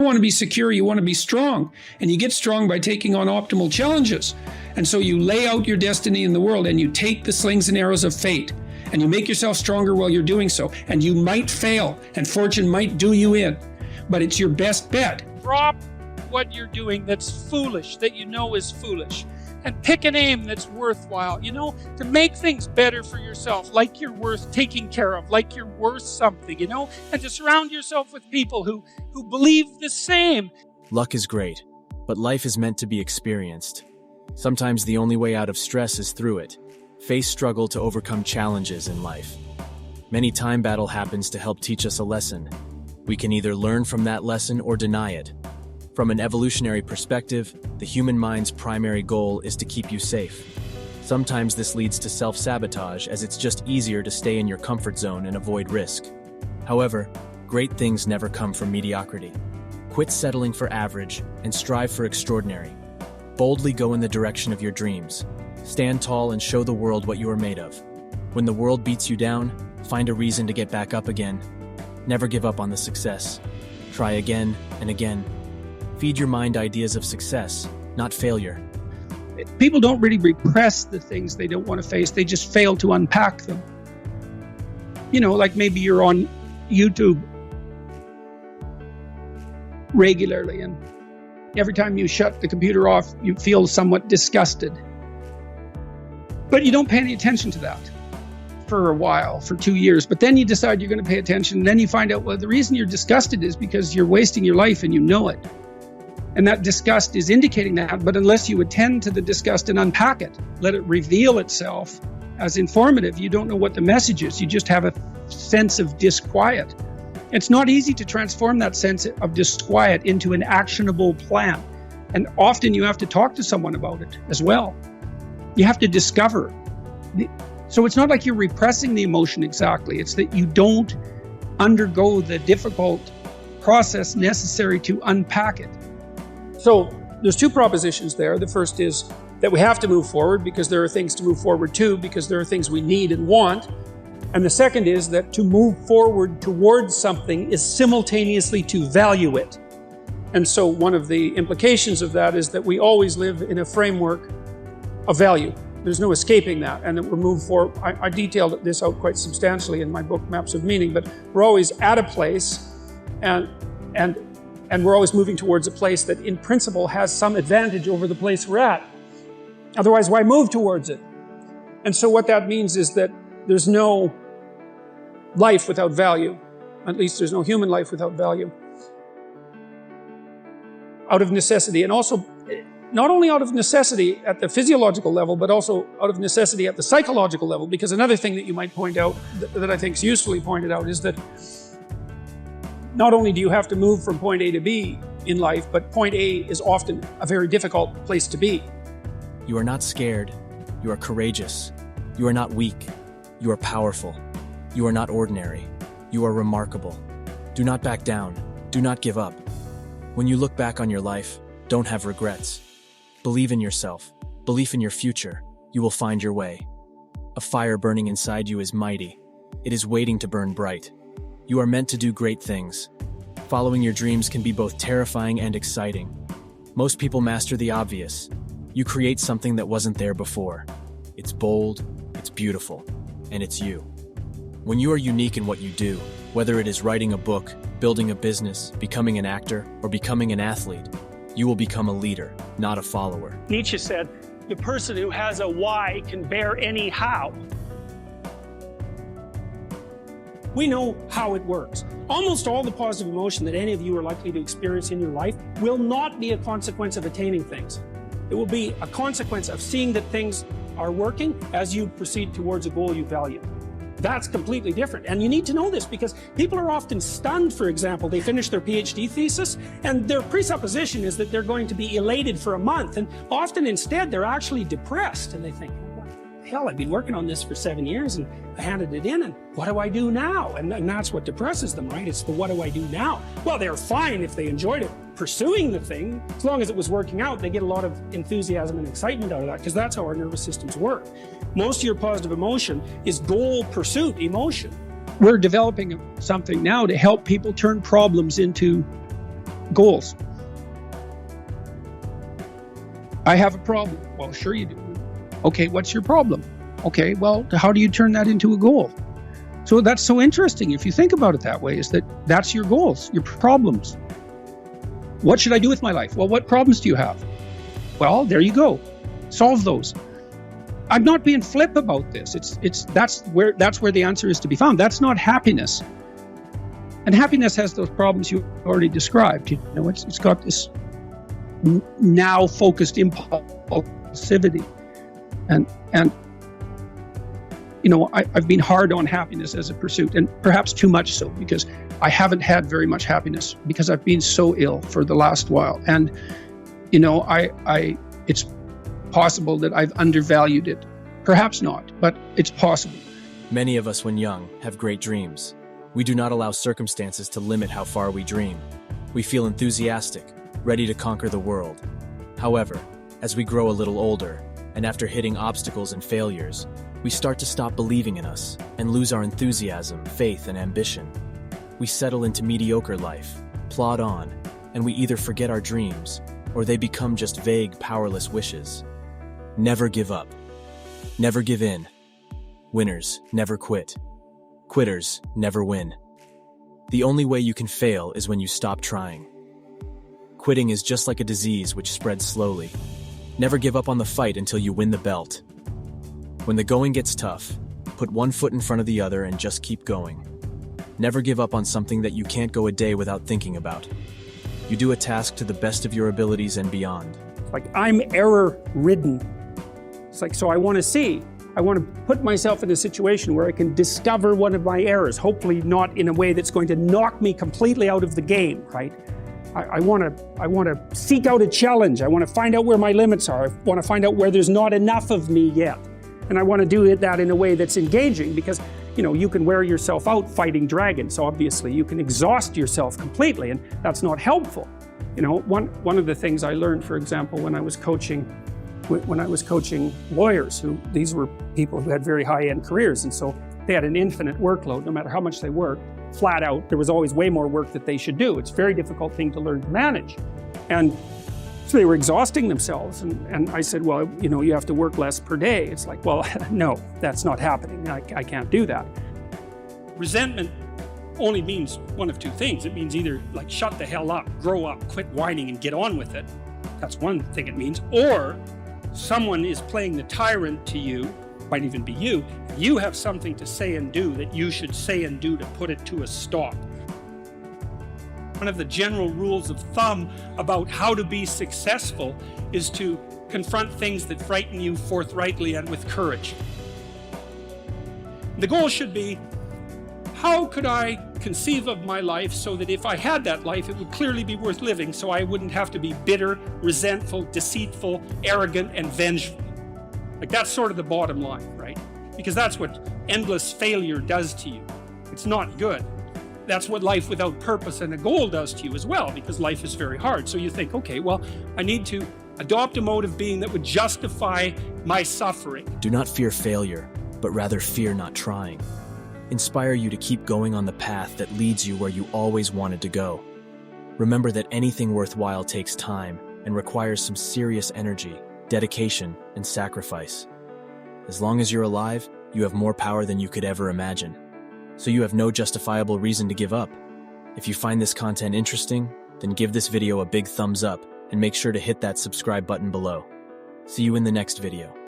You want to be secure, you want to be strong. And you get strong by taking on optimal challenges. And so you lay out your destiny in the world and you take the slings and arrows of fate. And you make yourself stronger while you're doing so. And you might fail, and fortune might do you in. But it's your best bet. Drop what you're doing that's foolish, that you know is foolish. And pick an aim that's worthwhile, to make things better for yourself, like you're worth taking care of, like you're worth something, and to surround yourself with people who believe the same. Luck is great, but life is meant to be experienced. Sometimes the only way out of stress is through it. Face struggle to overcome challenges in life. Many time battle happens to help teach us a lesson. We can either learn from that lesson or deny it. From an evolutionary perspective, the human mind's primary goal is to keep you safe. Sometimes this leads to self-sabotage, as it's just easier to stay in your comfort zone and avoid risk. However, great things never come from mediocrity. Quit settling for average and strive for extraordinary. Boldly go in the direction of your dreams. Stand tall and show the world what you are made of. When the world beats you down, find a reason to get back up again. Never give up on the success. Try again and again. Feed your mind ideas of success, not failure. People don't really repress the things they don't want to face. They just fail to unpack them. Like maybe you're on YouTube regularly, and every time you shut the computer off, you feel somewhat disgusted. But you don't pay any attention to that for a while, for 2 years. But then you decide you're going to pay attention, and then you find out, well, the reason you're disgusted is because you're wasting your life and you know it. And that disgust is indicating that, but unless you attend to the disgust and unpack it, let it reveal itself as informative, you don't know what the message is. You just have a sense of disquiet. It's not easy to transform that sense of disquiet into an actionable plan. And often you have to talk to someone about it as well. You have to discover. So it's not like you're repressing the emotion exactly. It's that you don't undergo the difficult process necessary to unpack it. So there's two propositions there. The first is that we have to move forward because there are things to move forward to, because there are things we need and want. And the second is that to move forward towards something is simultaneously to value it. And so one of the implications of that is that we always live in a framework of value. There's no escaping that, and that we're moved forward. I detailed this out quite substantially in my book, Maps of Meaning, but we're always at a place and we're always moving towards a place that in principle has some advantage over the place we're at. Otherwise, why move towards it? And so what that means is that there's no life without value. At least there's no human life without value. Out of necessity, and also not only out of necessity at the physiological level, but also out of necessity at the psychological level. Because another thing that you might point out, that I think is usefully pointed out, is that not only do you have to move from point A to B in life, but point A is often a very difficult place to be. You are not scared. You are courageous. You are not weak. You are powerful. You are not ordinary. You are remarkable. Do not back down. Do not give up. When you look back on your life, don't have regrets. Believe in yourself. Believe in your future. You will find your way. A fire burning inside you is mighty. It is waiting to burn bright. You are meant to do great things. Following your dreams can be both terrifying and exciting. Most people master the obvious. You create something that wasn't there before. It's bold, it's beautiful, and it's you. When you are unique in what you do, whether it is writing a book, building a business, becoming an actor, or becoming an athlete, you will become a leader, not a follower. Nietzsche said, the person who has a why can bear any how. We know how it works. Almost all the positive emotion that any of you are likely to experience in your life will not be a consequence of attaining things. It will be a consequence of seeing that things are working as you proceed towards a goal you value. That's completely different. And you need to know this because people are often stunned, for example, they finish their PhD thesis and their presupposition is that they're going to be elated for a month. And often instead, they're actually depressed and they think, hell, I've been working on this for 7 years and I handed it in and what do I do now? And that's what depresses them, right? It's the what do I do now? Well, they're fine if they enjoyed it pursuing the thing. As long as it was working out, they get a lot of enthusiasm and excitement out of that because that's how our nervous systems work. Most of your positive emotion is goal pursuit emotion. We're developing something now to help people turn problems into Goals. I have a problem. Well, sure you do. Okay, what's your problem? Okay, well, how do you turn that into a goal? So that's so interesting if you think about it that way, is that that's your goals, your problems. What should I do with my life? Well, what problems do you have? Well, there you go. Solve those. I'm not being flip about this. That's where the answer is to be found. That's not happiness. And happiness has those problems you already described. You know, it's got this now focused impulsivity, and you know, I've been hard on happiness as a pursuit, and perhaps too much so, because I haven't had very much happiness because I've been so ill for the last while. And you know, it's possible that I've undervalued it. Perhaps not, but it's possible. Many of us, when young, have great dreams. We do not allow circumstances to limit how far we dream. We feel enthusiastic, ready to conquer the world. However, as we grow a little older, and after hitting obstacles and failures, we start to stop believing in us and lose our enthusiasm, faith, and ambition. We settle into mediocre life, plod on, and we either forget our dreams or they become just vague, powerless wishes. Never give up. Never give in. Winners never quit. Quitters never win. The only way you can fail is when you stop trying. Quitting is just like a disease which spreads slowly. Never give up on the fight until you win the belt. When the going gets tough, put one foot in front of the other and just keep going. Never give up on something that you can't go a day without thinking about. You do a task to the best of your abilities and beyond. Like, I'm error-ridden. It's like, so I want to put myself in a situation where I can discover one of my errors, hopefully not in a way that's going to knock me completely out of the game, right? I want to seek out a challenge. I want to find out where my limits are. I want to find out where there's not enough of me yet. And I want to do that in a way that's engaging, because, you know, you can wear yourself out fighting dragons. So obviously you can exhaust yourself completely, and that's not helpful. You know, one of the things I learned, for example, when I was coaching lawyers, these were people who had very high-end careers, and so they had an infinite workload. No matter how much they worked, flat out, there was always way more work that they should do. It's a very difficult thing to learn to manage. And so they were exhausting themselves, and I said, well, you know, you have to work less per day. It's like, well, no, that's not happening. I can't do that. Resentment only means one of two things. It means either, like, shut the hell up, grow up, quit whining and get on with it. That's one thing it means. Or someone is playing the tyrant to you, might even be you. You have something to say and do that you should say and do to put it to a stop. One of the general rules of thumb about how to be successful is to confront things that frighten you forthrightly and with courage. The goal should be, how could I conceive of my life so that if I had that life, it would clearly be worth living, so I wouldn't have to be bitter, resentful, deceitful, arrogant, and vengeful. Like, that's sort of the bottom line, right? Because that's what endless failure does to you. It's not good. That's what life without purpose and a goal does to you as well, because life is very hard. So you think, okay, well, I need to adopt a mode of being that would justify my suffering. Do not fear failure, but rather fear not trying. Inspire you to keep going on the path that leads you where you always wanted to go. Remember that anything worthwhile takes time and requires some serious energy, dedication, and sacrifice. As long as you're alive, you have more power than you could ever imagine. So you have no justifiable reason to give up. If you find this content interesting, then give this video a big thumbs up and make sure to hit that subscribe button below. See you in the next video.